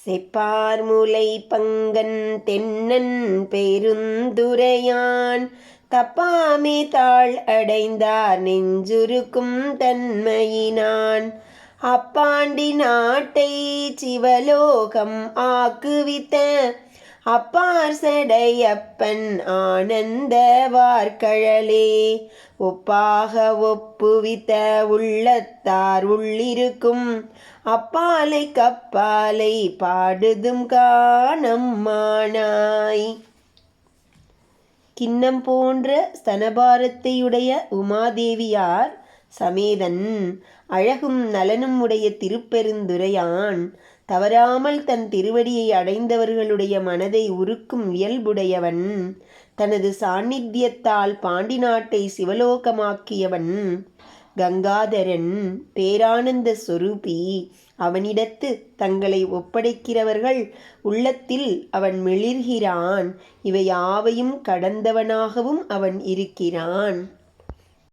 செப்பார் முலை பங்கன் தென்னன் பெருந்துரையான் தப்பாமே தாழ் அடைந்தார் நெஞ்சுருக்கும் தன்மையினான் அப்பாண்டி நாட்டை சிவலோகம் ஆக்குவித்த அப்பார் சடையப்பன் ஆனந்த வார்கழலே ஒப்பாக ஒப்புவித்த உள்ளத்தார் உள்ளிருக்கும் அப்பாலை கப்பாலை பாடுதும் காணம்மானாய். கிண்ணம் போன்ற ஸ்தனபாரத்தையுடைய உமாதேவியார் சமேதன் அழகும் நலனும் உடைய திருப்பெருந்துரையான் தவறாமல் தன் திருவடியை அடைந்தவர்களுடைய மனதை உருக்கும் இயல்புடையவன், தனது சாநித்தியத்தால் பாண்டி நாட்டை சிவலோகமாக்கியவன், கங்காதரன், பேரானந்த சொரூபி. அவனிடத்து தங்களை ஒப்படைக்கிறவர்கள் உள்ளத்தில் அவன் மிளிர்கிறான். இவை யாவையும் கடந்தவனாகவும் அவன் இருக்கிறான்.